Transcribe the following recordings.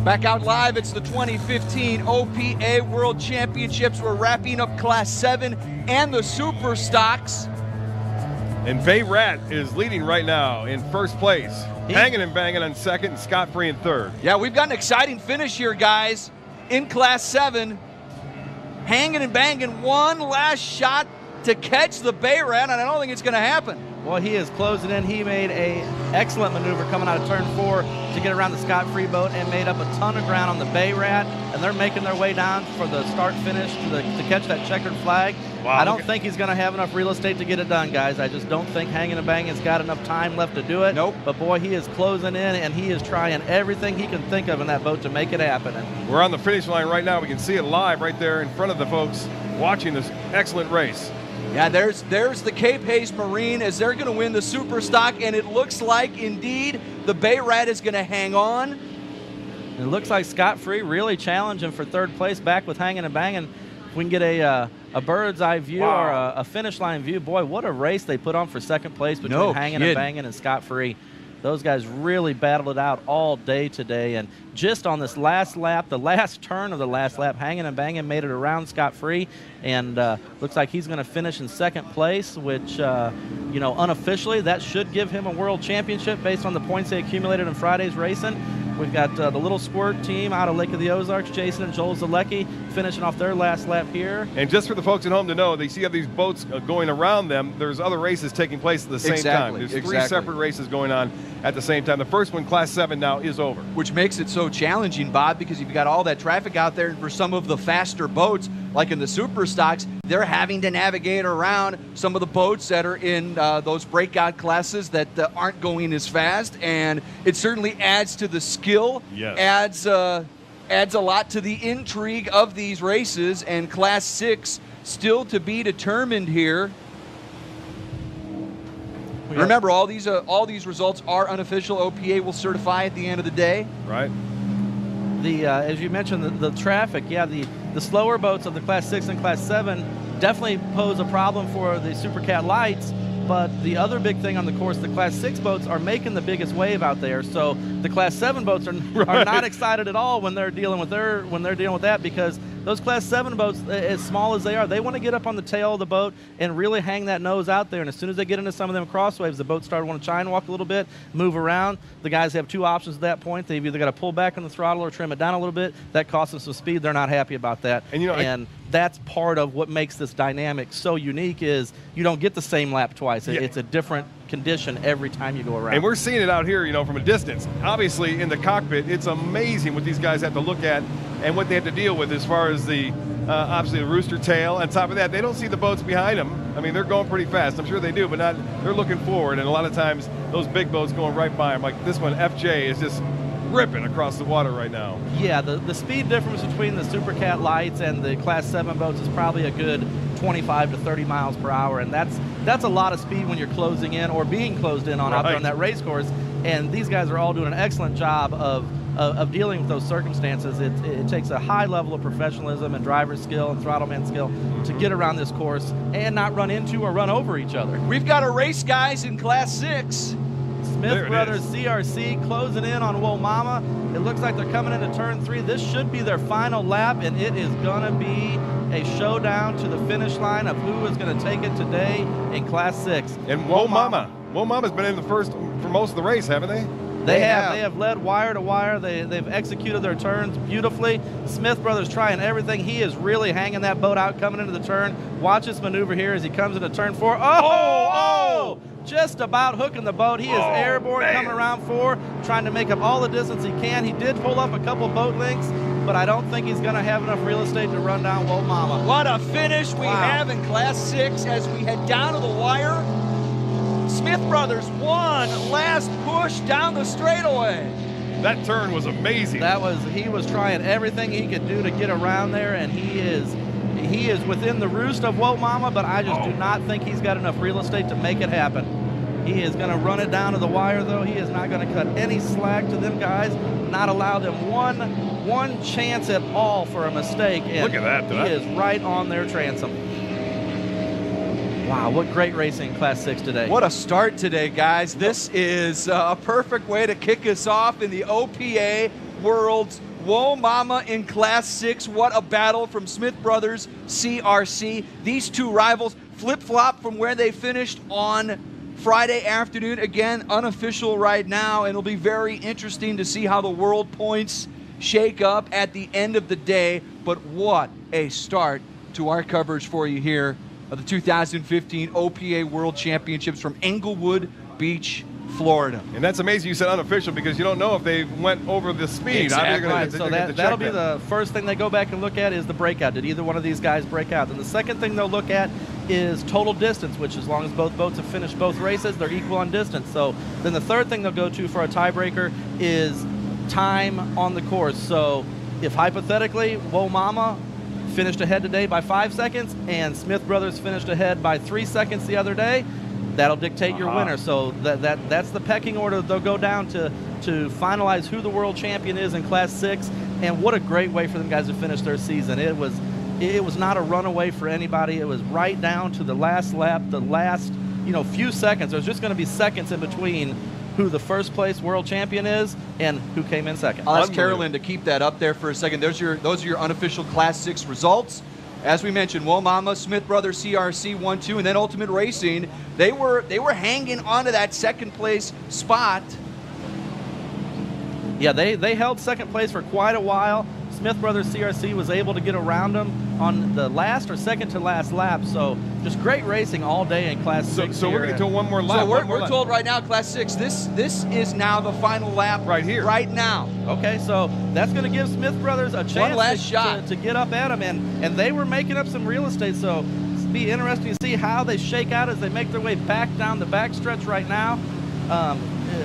Back out live, it's the 2015 OPA World Championships. We're wrapping up Class 7 and the Super Stocks. And Bayrat is leading right now in first place. Hanging and banging on second, and Scott Free in third. Yeah, we've got an exciting finish here, guys. In Class 7, hanging and banging, one last shot to catch the Bayrat, and I don't think it's going to happen. Well, he is closing in. He made an excellent maneuver coming out of turn 4 to get around the Scott Free boat and made up a ton of ground on the Bayrat, and they're making their way down for the start-finish to catch that checkered flag. Wow, I don't think he's going to have enough real estate to get it done, guys. I just don't think Hanging and Banging's got enough time left to do it. Nope. But, boy, he is closing in, and he is trying everything he can think of in that boat to make it happen. And we're on the finish line right now. We can see it live right there in front of the folks watching this excellent race. Yeah, there's the Cape Hayes Marine as they're going to win the Super Stock, and it looks like, indeed, the Bayrat is going to hang on. It looks like Scott Free really challenging for third place back with Hanging and Banging. If we can get a bird's eye view or a finish line view, boy, what a race they put on for second place between Hanging and Banging and Scott Free. Those guys really battled it out all day today, and just on this last lap, the last turn of the last lap, Hanging and Banging made it around Scott Free, and looks like he's going to finish in second place, which, you know, unofficially, that should give him a world championship based on the points they accumulated in Friday's racing. We've got the Little Squirt team out of Lake of the Ozarks, Jason and Joel Zalecki, finishing off their last lap here. And just for the folks at home to know, they see how these boats going around them. There's other races taking place at the same time. There's three separate races going on at the same time. The first one, Class 7, now is over. Which makes it so challenging, Bob, because you've got all that traffic out there, and for some of the faster boats, like in the Super Stocks, they're having to navigate around some of the boats that are in those breakout classes that aren't going as fast, and it certainly adds to the skill, adds a lot to the intrigue of these races, and Class 6 still to be determined here. Remember, all these results are unofficial. OPA will certify at the end of the day. Right. As you mentioned, the traffic, the slower boats of the Class 6 and Class 7 definitely pose a problem for the Super Cat lights, but the other big thing on the course, the Class 6 boats are making the biggest wave out there, so the Class 7 boats are not excited at all when they're dealing with that, because those Class 7 boats, as small as they are, they want to get up on the tail of the boat and really hang that nose out there. And as soon as they get into some of them crosswaves, the boats start to want to chine walk a little bit, move around. The guys have two options at that point. They've either got to pull back on the throttle or trim it down a little bit. That costs them some speed. They're not happy about that. And, you know, and that's part of what makes this dynamic so unique is you don't get the same lap twice. It's a different condition every time you go around. And we're seeing it out here, you know, from a distance. Obviously, in the cockpit, it's amazing what these guys have to look at and what they have to deal with as far as the, obviously, the rooster tail. On top of that, they don't see the boats behind them. I mean, they're going pretty fast. I'm sure they do, but they're looking forward. And a lot of times, those big boats going right by them. Like this one, FJ, is just ripping across the water right now. Yeah, the speed difference between the Super Cat lights and the Class 7 boats is probably a good 25 to 30 miles per hour, and that's a lot of speed when you're closing in or being closed in on out there on that race course. And these guys are all doing an excellent job of dealing with those circumstances. It takes a high level of professionalism and driver skill and throttleman skill to get around this course and not run into or run over each other. We've got a race, guys, in Class 6. Smith Brothers CRC closing in on Wool Mama. It looks like they're coming into turn 3. This should be their final lap, and it is going to be a showdown to the finish line of who is going to take it today in Class 6. And Wool Mama's been in the first for most of the race, haven't they? They have led wire to wire. They've executed their turns beautifully. Smith Brothers trying everything. He is really hanging that boat out coming into the turn. Watch this maneuver here as he comes into turn 4. Oh! Just about hooking the boat. He is airborne, coming around 4, trying to make up all the distance he can. He did pull up a couple boat lengths, but I don't think he's going to have enough real estate to run down Wool Mama. What a finish we have in Class 6 as we head down to the wire. Smith Brothers, one last push down the straightaway. That turn was amazing. He was trying everything he could do to get around there, and he is within the roost of Wool Mama, but I just do not think he's got enough real estate to make it happen. He is going to run it down to the wire, though. He is not going to cut any slack to them guys, not allow them one chance at all for a mistake. And look at that. He is right on their transom. Wow, what great racing in Class 6 today. What a start today, guys. This is a perfect way to kick us off in the OPA World Whoa Mama in Class 6. What a battle from Smith Brothers CRC. These two rivals flip-flop from where they finished on Friday afternoon. Again, unofficial right now, and it'll be very interesting to see how the world points shake up at the end of the day. But what a start to our coverage for you here of the 2015 OPA World Championships from Englewood Beach, Florida. And that's amazing you said unofficial, because you don't know if they went over the speed. Exactly. Right. So that'll be the first thing they go back and look at is the breakout. Did either one of these guys break out? And the second thing they'll look at is total distance, which as long as both boats have finished both races, they're equal on distance. So then the third thing they'll go to for a tiebreaker is time on the course. So if hypothetically Whoa Mama finished ahead today by 5 seconds and Smith Brothers finished ahead by 3 seconds the other day, that'll dictate your winner. So that's the pecking order they'll go down to finalize who the world champion is in Class 6. And what a great way for them guys to finish their season. It was not a runaway for anybody. It was right down to the last lap, the last few seconds. There's just going to be seconds in between who the first place world champion is and who came in second. I'll ask Carolyn to keep that up there for a second. Those are your unofficial Class 6 results. As we mentioned, Whoa Mama, Smith Brothers CRC 1-2, and then Ultimate Racing. They were hanging onto that second place spot. Yeah, they held second place for quite a while. Smith Brothers CRC was able to get around them on the last or second to last lap. So just great racing all day in Class 6. So we're going to do one more lap. So we're told right now, Class 6, this is now the final lap right here. Right now. Okay, so that's going to give Smith Brothers a chance one last shot to get up at them. And they were making up some real estate. So it'll be interesting to see how they shake out as they make their way back down the backstretch right now,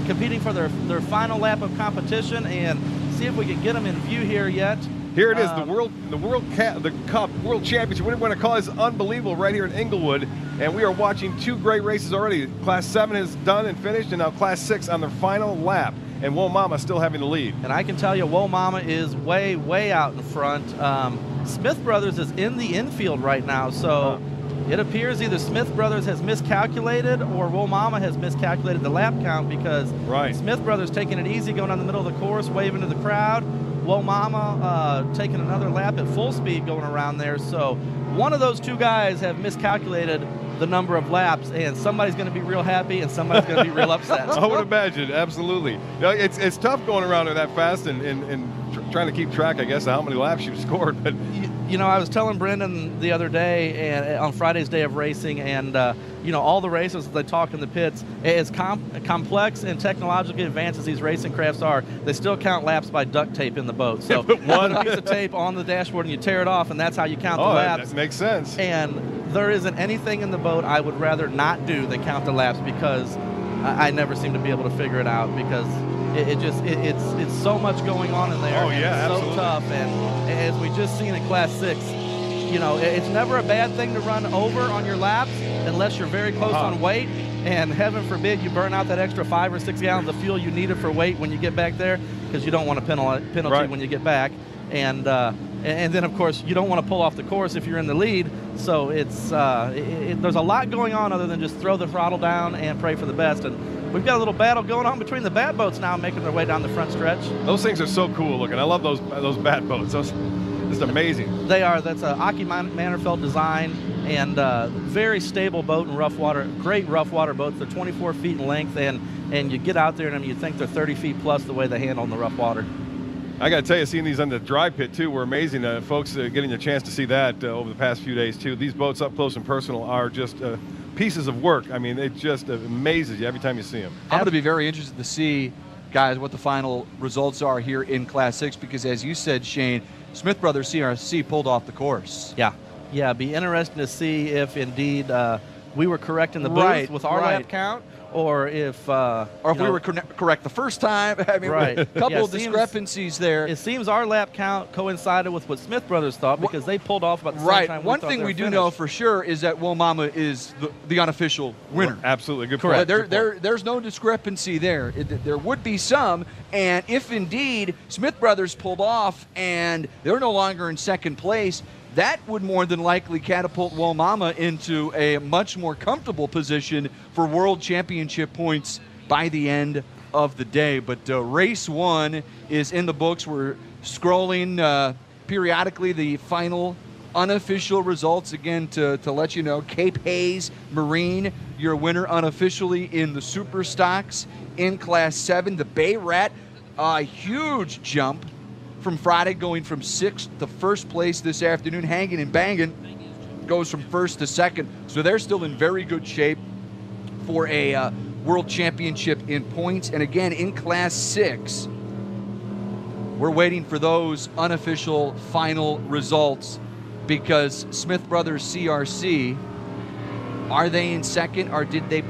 competing for their final lap of competition, and see if we can get them in view here yet. Here it is, the Cup World Championship. What do you want to call it? It's unbelievable right here in Englewood, and we are watching two great races already. Class 7 is done and finished, and now Class 6 on their final lap, and Whoa Mama still having the lead. And I can tell you, Whoa Mama is way, way out in front. Smith Brothers is in the infield right now, so it appears either Smith Brothers has miscalculated or Whoa Mama has miscalculated the lap count, because Smith Brothers taking it easy going down the middle of the course, waving to the crowd. Whoa Mama taking another lap at full speed going around there. So one of those two guys have miscalculated the number of laps, and somebody's going to be real happy and somebody's going to be real upset. I would imagine, absolutely. It's tough going around there that fast and trying to keep track, I guess, of how many laps you've scored. But I was telling Brendan the other day, and on Friday's day of racing, and all the races they talk in the pits, as complex and technologically advanced as these racing crafts are, they still count laps by duct tape in the boat. So you put a piece of tape on the dashboard and you tear it off, and that's how you count the laps. That makes sense. And there isn't anything in the boat I would rather not do than count the laps, because I never seem to be able to figure it out, because it's so much going on in there. Oh yeah, it's absolutely. so tough, and as we just seen in Class 6, it's never a bad thing to run over on your laps unless you're very close on weight, and heaven forbid you burn out that extra 5 or 6 gallons of fuel you needed for weight when you get back there, because you don't want a penalty when you get back. And then, of course, you don't want to pull off the course if you're in the lead. So there's a lot going on other than just throw the throttle down and pray for the best. And we've got a little battle going on between the bat boats now, making their way down the front stretch. Those things are so cool looking. I love those bat boats. Those just amazing. They are. That's a Aki Mannerfeld design, and very stable boat in rough water. Great rough water boats. They're 24 feet in length, and you get out there and you think they're 30 feet plus the way they handle in the rough water. I got to tell you, seeing these on the dry pit, too, were amazing. Folks getting a chance to see that over the past few days, too. These boats up close and personal are just pieces of work. I mean, it just amazes you every time you see them. I'm going to be very interested to see, guys, what the final results are here in Class 6, because as you said, Shane, Smith Brothers CRC pulled off the course. Yeah, be interesting to see if indeed we were correct in the booth with our lap count, or if we were correct the first time. I mean, a couple of discrepancies there. It seems our lap count coincided with what Smith Brothers thought, because they pulled off about the same time. One thing we do know for sure is that Whoa Mama is the unofficial winner. Absolutely, good point. Correct. There's no discrepancy there. There would be some, and if indeed Smith Brothers pulled off and they're no longer in second place, that would more than likely catapult Whoa Mama into a much more comfortable position for World Championship points by the end of the day. But race 1 is in the books. We're scrolling periodically the final unofficial results again to let you know. Cape Hayes Marine, your winner unofficially in the Super Stocks in Class 7. The Bay Rat, a huge jump from Friday, going from 6th to 1st place this afternoon. Hanging and Banging goes from 1st to 2nd. So they're still in very good shape for a World Championship in points. And again, in Class 6, we're waiting for those unofficial final results because Smith Brothers CRC, are they in 2nd or did they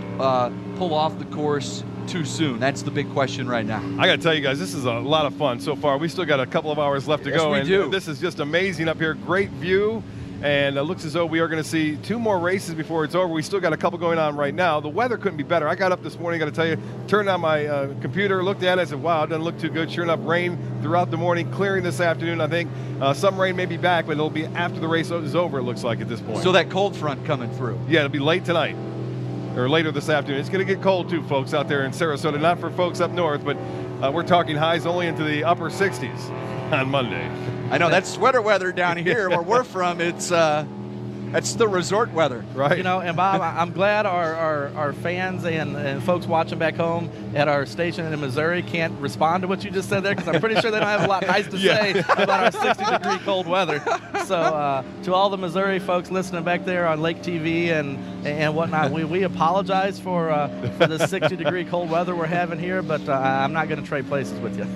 pull off the course too soon? That's the big question right now. I got to tell you guys, this is a lot of fun so far. We still got a couple of hours left to go. We do. This is just amazing up here. Great view. And it looks as though we are going to see 2 more races before it's over. We still got a couple going on right now. The weather couldn't be better. I got up this morning, got to tell you, turned on my computer, looked at it, I said, wow, it doesn't look too good. Sure enough, rain throughout the morning, clearing this afternoon, I think. Some rain may be back, but it'll be after the race is over, it looks like, at this point. So that cold front coming through. Yeah, it'll be late tonight, or later this afternoon. It's going to get cold, too, folks, out there in Sarasota. Not for folks up north, but we're talking highs only into the upper 60s on Monday. I know, that's sweater weather down here where we're from. It's the resort weather. Right. You know, and Bob, I'm glad our fans and folks watching back home at our station in Missouri can't respond to what you just said there, because I'm pretty sure they don't have a lot nice to say about our 60-degree cold weather. So to all the Missouri folks listening back there on Lake TV and whatnot, we apologize for the 60-degree cold weather we're having here, but I'm not going to trade places with you.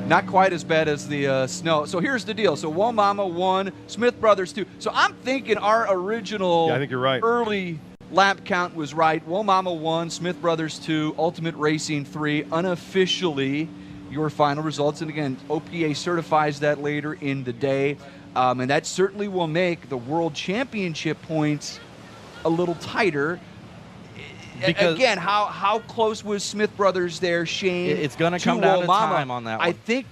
Not quite as bad as the snow. So here's the deal. So Womama 1, Smith Brothers 2. So I'm thinking our original I think you're right. early lap count was right. Womama 1, Smith Brothers 2, Ultimate Racing 3. Unofficially, your final results. And again, OPA certifies that later in the day. And that certainly will make the World Championship points a little tighter. Because again, how close was Smith Brothers there, Shane? It's going to come down to time on that one. I think.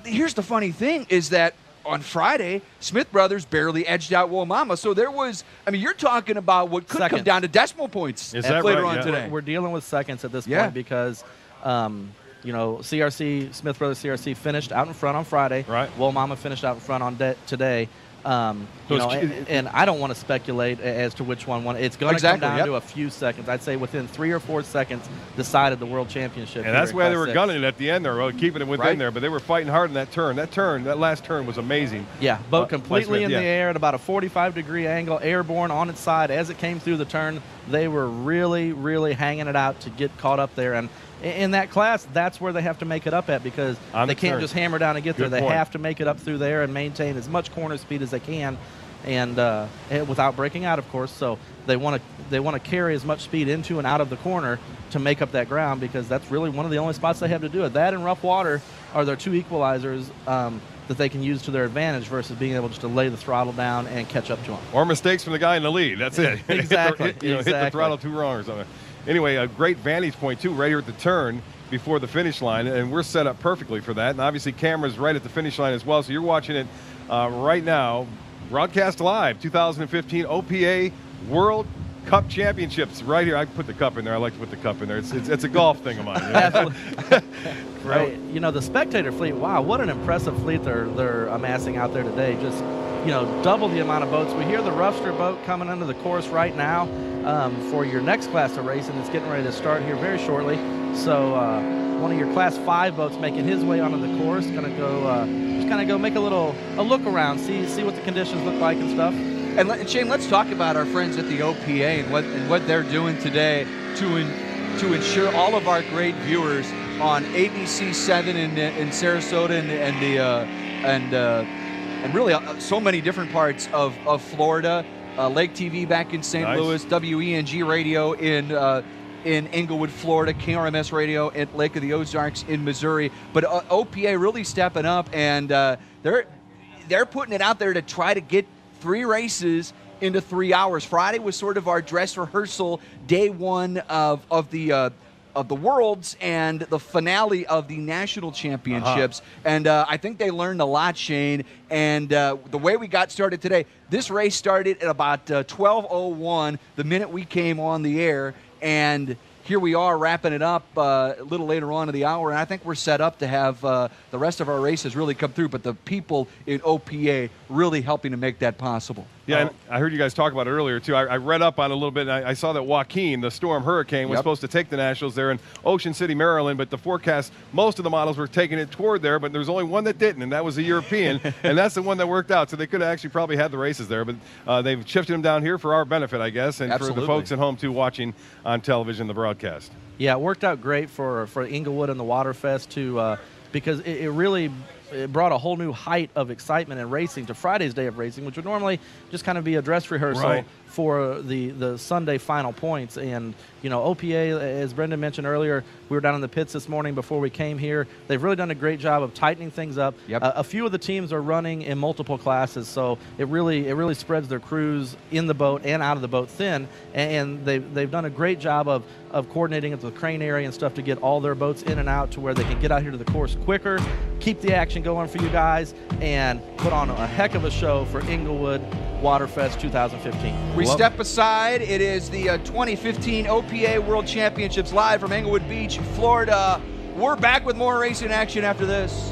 Here's the funny thing is that on Friday, Smith Brothers barely edged out Womama. So there was. I mean, you're talking about what could come down to decimal points later on today. We're dealing with seconds at this point because. You know, Smith Brothers CRC finished out in front on Friday. Right. Womama finished out in front on today. You know, and I don't want to speculate as to which one won. It's going to come down to a few seconds. I'd say within 3 or 4 seconds decided the World Championship. And that's why they were gunning it at the end there, keeping it within there. But they were fighting hard in that turn. That last turn was amazing. Yeah, boat completely in the air at about a 45-degree angle, airborne on its side as it came through the turn. They were really, really hanging it out to get caught up there. And in that class, that's where they have to make it up at, because they can't just hammer down and get there. They have to make it up through there and maintain as much corner speed as they can, and without breaking out, of course. So they want to carry as much speed into and out of the corner to make up that ground, because that's really one of the only spots they have to do it. That and rough water are their 2 equalizers that they can use to their advantage versus being able just to lay the throttle down and catch up to them. Or mistakes from the guy in the lead. That's it. Exactly. Hit the throttle too wrong or something. Anyway, a great vantage point, too, right here at the turn before the finish line, and we're set up perfectly for that. And obviously, cameras right at the finish line as well, so you're watching it right now. Broadcast live, 2015 OPA World Cup Championships right here. I put the cup in there. I like to put the cup in there. It's a golf thing of mine. You know? Right. You know, the spectator fleet, wow, what an impressive fleet they're amassing out there today. Just, you know, double the amount of boats. We hear the Roughster boat coming into the course right now for your next class of racing. It's getting ready to start here very shortly. So one of your Class 5 boats making his way onto the course, going to go just kind of go make a look around, see what the conditions look like and stuff. And Shane, let's talk about our friends at the OPA and what they're doing today to ensure all of our great viewers on ABC 7 in Sarasota and really so many different parts of Florida, Lake TV back in St. Louis, WENG radio in Englewood, Florida, KRMS radio at Lake of the Ozarks in Missouri. But OPA really stepping up, and they're putting it out there to try to get 3 races into 3 hours. Friday was sort of our dress rehearsal, day 1 of the Worlds and the finale of the national championships. And I think they learned a lot, Shane. And the way we got started today, this race started at about 12:01 the minute we came on the air. And here we are wrapping it up a little later on in the hour, and I think we're set up to have the rest of our races really come through, but the people in OPA really helping to make that possible. Yeah, and I heard you guys talk about it earlier, too. I read up on it a little bit, and I saw that Joaquin, the storm hurricane, was supposed to take the Nationals there in Ocean City, Maryland, but the forecast, most of the models were taking it toward there, but there was only one that didn't, and that was a European, and that's the one that worked out. So they could have actually probably had the races there, but they've shifted them down here for our benefit, I guess, and for the folks at home, too, watching on television the broadcast. Yeah, it worked out great for Englewood and the Waterfest, too, because it really brought a whole new height of excitement and racing to Friday's day of racing, which would normally just kind of be a dress rehearsal for the Sunday final points. And, you know, OPA, as Brendan mentioned earlier, we were down in the pits this morning before we came here. They've really done a great job of tightening things up. A few of the teams are running in multiple classes, so it really spreads their crews in the boat and out of the boat thin. And they've done a great job of coordinating at the crane area and stuff to get all their boats in and out to where they can get out here to the course quicker, keep the action going for you guys, and put on a heck of a show for Englewood Waterfest 2015. We step aside. It is the 2015 OPA World Championships live from Englewood Beach, Florida. We're back with more racing action after this.